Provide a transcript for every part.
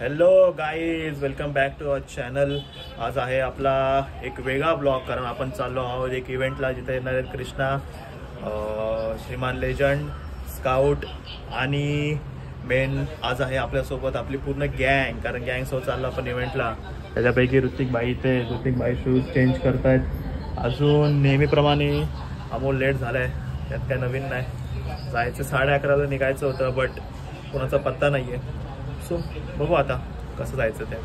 Hello guys, welcome back to our channel. आज आहे आपला एक वेगळा ब्लॉग, कारण आपण चाललो आहोत एक इव्हेंटला जिथे येणार आहेत कृष्णा, श्रीमान लेजंड, स्काउट आणि मेन आज आहे आपल्यासोबत आपली पूर्ण गँग, कारण गँगसोबत चाललो आपण इव्हेंटला. त्याच्यापैकी ऋतिक बाई शूज चेंज करतायत. अजून नेहमीप्रमाणे अमोल लेट झालाय, त्यात काय नवीन नाही. जायचं 11:30ला निघायचं होतं, बट कोणाचा पत्ता नाही आहे. सो बघू आता कसं जायचं ते.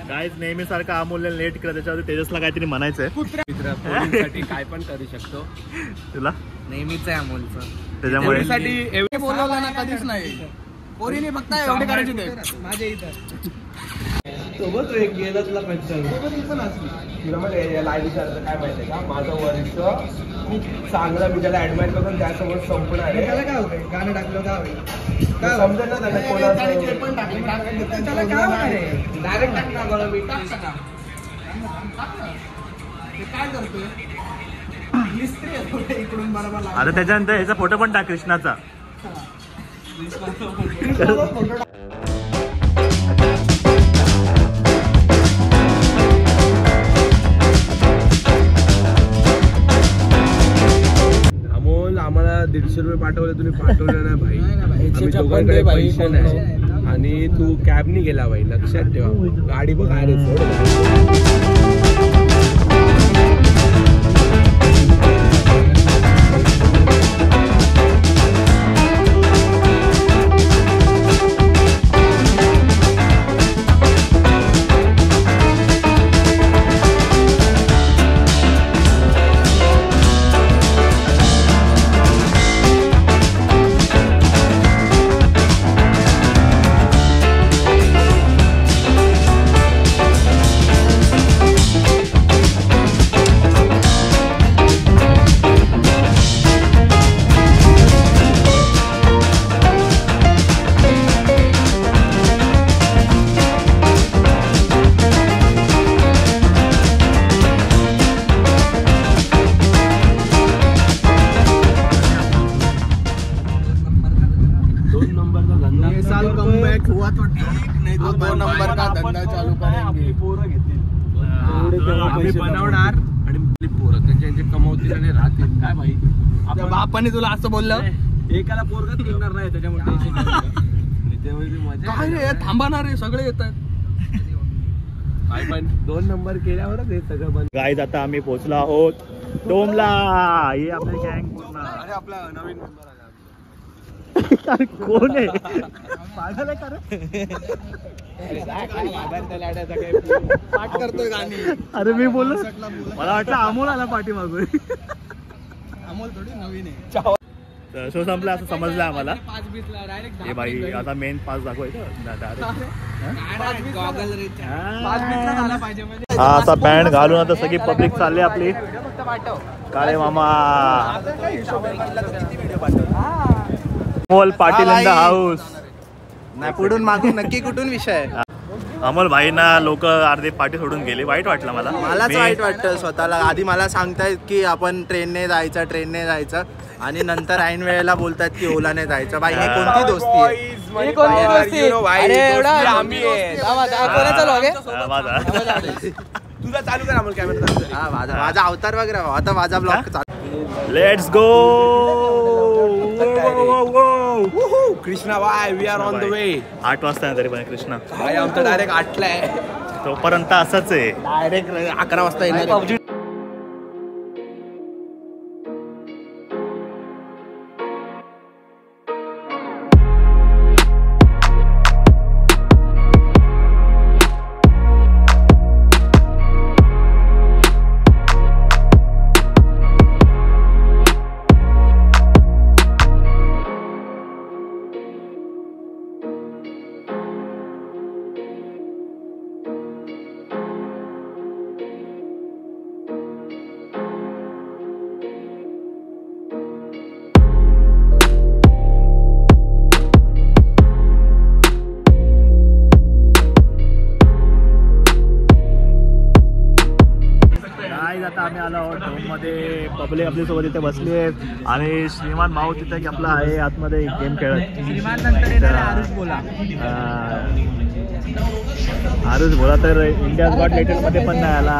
गाईज नेहमीसारखं अमोलने लेट केलं, त्याच्यावरती तेजसला काहीतरी म्हणायचंय. पोरींसाठी काय पण करू शकतो, तुला नेहमीच आहे अमोलचं. त्याच्यामुळे एवढे बोलवलं ना कधीच नाही. पोरीने फक्त एवढे करायचे ते माझ्या इथं सोबत गेलातला पण असली तुला मला याला विचारतं काय माहिती आहे का, माझं वरिष्ठ खूप चांगला, मी त्याला ऍडमायर करतो त्यासोबत संपणार आहे. त्याला काय होतंय, गाणं टाकलं काय होईल काय समजेल ना त्याला, कोणाचं पण टाकलं त्याला काय होणार आहे. डायरेक्ट टाकणार मी काय करतोय इकडून बरोबर. आता त्याच्यानंतर ह्याचा फोटो पण टाक कृष्णाचा. अमोल आम्हाला 150 रुपये पाठवले, तुम्ही पाठवले नाही भाई. आम्ही दोघांकडे पैसे नाही आणि तू कॅबनी गेला भाई, लक्षात ठेवा. गाडी बघ आहे बनवणार आणि पोरं त्यांचे कमवतील आणि राहतील. काय भाई आपल्या बापाने तुला असं बोललं, एकाला पोरगच निघणार नाही त्याच्यामुळे काय रे, थांबणार रे, सगळे येतात. काय पण 2 नंबर केल्यावरच हे सगळं बंद. गाईज आता आम्ही पोहोचलो आहोत डोमला. ही आपली गँग पूर्ण. अरे आपला नवीन मेंबर आला. कोण आहे, पागल आहे का रे? पाठ करतोय गाणी. अरे मी बोललो, मला वाटलं अमोल आला पाठीमागून. अमोल थोडी नवीन आहे. शो संपला असं समजलं आम्हाला. हे बाई आता मेन पास दाखवायचं. हा असा पॅन्ट घालून आता सगळी पब्लिक चालली आपली. काळे मामा Amol Patil in the house. नाही पुढून मागून नक्की कुठून विषय. अमोल भाईना लोक अर्धे पाठी सोडून गेले. वाईट वाटलं मलाच वाईट वाटतं स्वतःला. आधी मला सांगतायत की आपण ट्रेनने जायचं आणि नंतर ऐन वेळेला बोलतात की ओलाने जायचं. बाई हे कोणती दोस्ती आहे? तुझा चालू कर अमोल कॅमेरा. माझा अवतार वगैरे आता माझा ब्लॉग चालू. Let's go Krishna bye, we are on the way. 8 वाजता तरी पण कृष्णा भाई आमचं डायरेक्ट 8ला आहे. तोपर्यंत असंच आहे. डायरेक्ट 11 वाजता येणार. आम्ही आलो आहोत डोममध्ये. पब्लिक आपल्यासोबत इथे बसली आहे आणि श्रीमान भाऊ तिथे की आपला आहे आतमध्ये गेम खेळत. श्रीमान नंतर येणार आरुष बोला. आरुष बोला तर इंडियाज गॉट लेटेस्ट मध्ये पण नाही आला.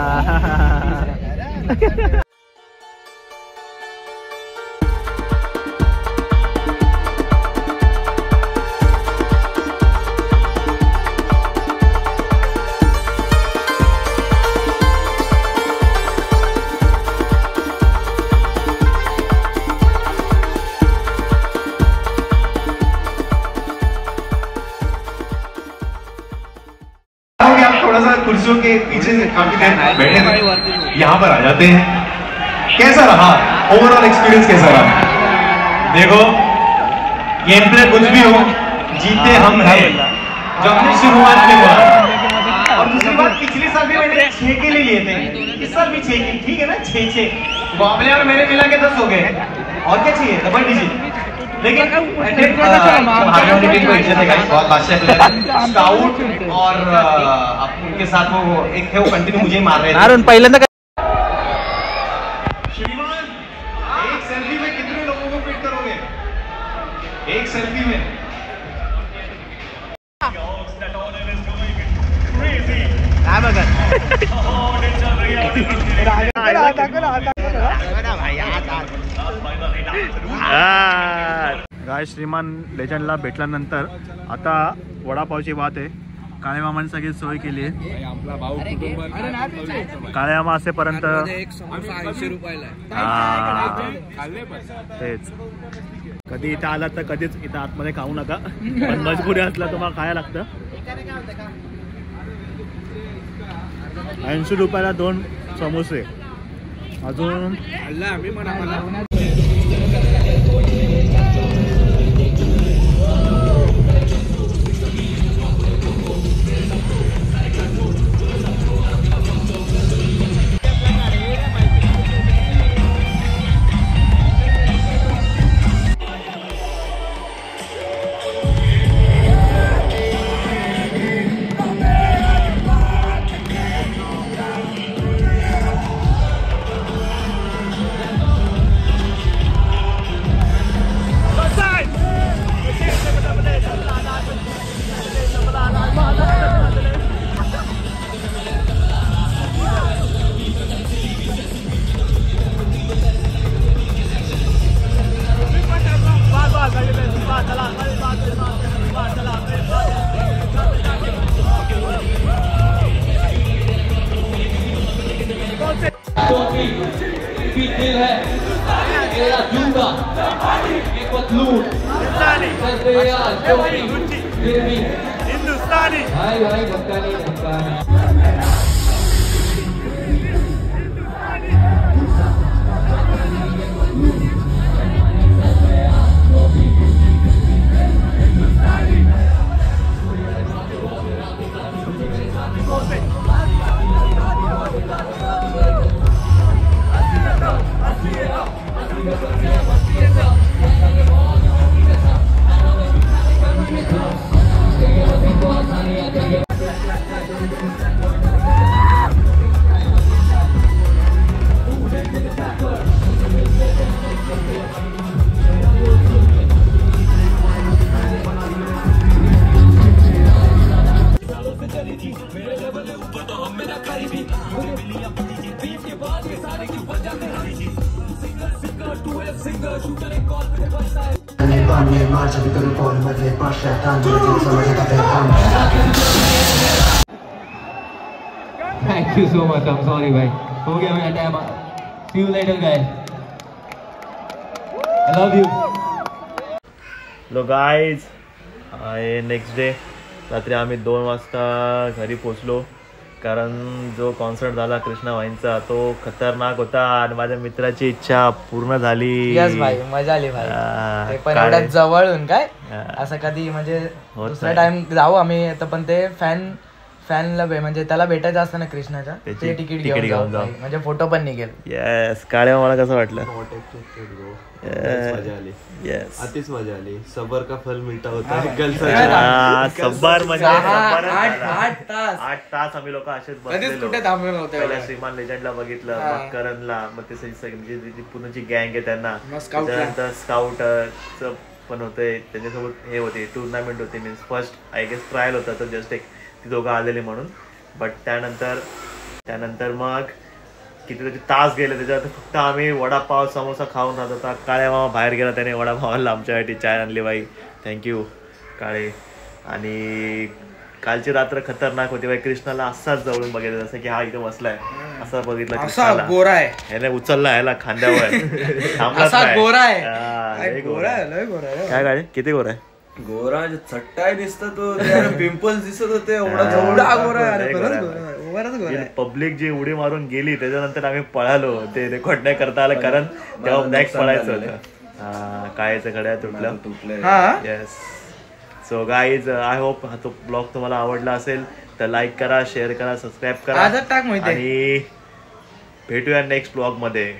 थोड़ा सा कुर्सियों के पीछे से काफी देर बैठे थे, यहाँ पर आ जाते हैं. कैसा रहा ओवरऑल एक्सपीरियंस, कैसा रहा? देखो गेम प्ले कुछ भी हो, जीते हम हैं जो हमने शुरुआत में बोला. और दूसरी बात, पिछले साल भी मैंने 6 के लिए लिए थे, इस साल भी 6 के. ठीक है ना, 6 बाबले और मैंने मिला के 10 हो गए. और क्या चाहिए, डबल डिजिट. लेकिन स्काउट और उनके साथ वो एक थे, वो कंटिन्यू मुझे मार रहे थे. पहिल्यांदा श्रीमान, एक सेल्फी में कितने लोगों को फिट करोगे? एक सेल्फी में गाय श्रीमान लेजंडला भेटल्यानंतर आता वडापावची बात आहे. काळे मामाने सगळी सोय केली आहे. काळे मामा असेपर्यंत तेच. कधी इथं आलात तर कधीच इथं आतमध्ये खाऊ नका, पण मजबुरी असला तुम्हाला खायला लागतं. 80 रुपयाला 2 समोसे. अजून हिंदुस्तानी भाई भाई भक्कानी Thank you so much. I'm sorry, bhai. हो गया मेरा time. See you later, guys. I love you. Low guys, next day रात्री आम्ही 2 वाजता घरी पोचलो. कारण जो कॉन्सर्ट झाला कृष्णा वाईनचा तो खतरनाक होता आणि माझ्या मित्राची इच्छा पूर्ण झाली. यस भाई, मजा आली भाई. ते पण एवढ्या जवळून काय असं कधी म्हणजे दुसरा टाइम जाऊ आम्ही तर, पण ते फॅनला म्हणजे त्याला भेटायचं असतं ना कृष्णाच्या ते तिकीट घेऊन जाऊ म्हणजे फोटो पण निघेल. येस काळ्या मला कसं वाटलं? येस अतिच मजा आली. सबर का फल मिळता होता. सब्बार म्हणजे 8 तास आम्ही लोक असेच कुठे बसलेलो. थांबलो नव्हते. पहिला श्रीमान लेजंडला बघितलं, मग करणला, मग ते जी पूर्णची गँग आहे त्यांना, त्यानंतर स्काउट पण होते त्यांच्यासोबत. हे होते टुर्नामेंट होती, means first I guess trial होता, तर जस्ट एक ती दोघं आलेले म्हणून. बट त्यानंतर मग किती तास गेले त्याच्यात. फक्त आम्ही वडापाव समोसा खाऊन राहत होता. काळ्या मामा बाहेर गेला, त्याने वडापाव आणला आमच्यासाठी, चाय आणली बाई, थँक्यू काळे. आणि कालची रात्र खतरनाक होती बाई. कृष्णाला असाच जवळून बघितलं, जसं की हा इथे बसलाय असा बघितला कृष्णाला. गोरा आहे ह्याने उचलला ह्याला खांद्यावर. गोरा आहे काय काळे? किती गोरा आहे? गोरा चट्टाय दिसत तो, पिंपल्स दिसत होते. पब्लिक जी उडी मारून गेली त्याच्यानंतर आम्ही पळालो. ते रेकॉर्ड नाही करता आलं कारण तेव्हा नेक्स्ट पळायचं होतं. काळ्याचं घड्याळ तुटलं. Yes. So guys I hope हा तो ब्लॉग तुम्हाला आवडला असेल तर लाईक करा, शेअर करा, सबस्क्राईब करा आणि भेटूया नेक्स्ट ब्लॉग मध्ये.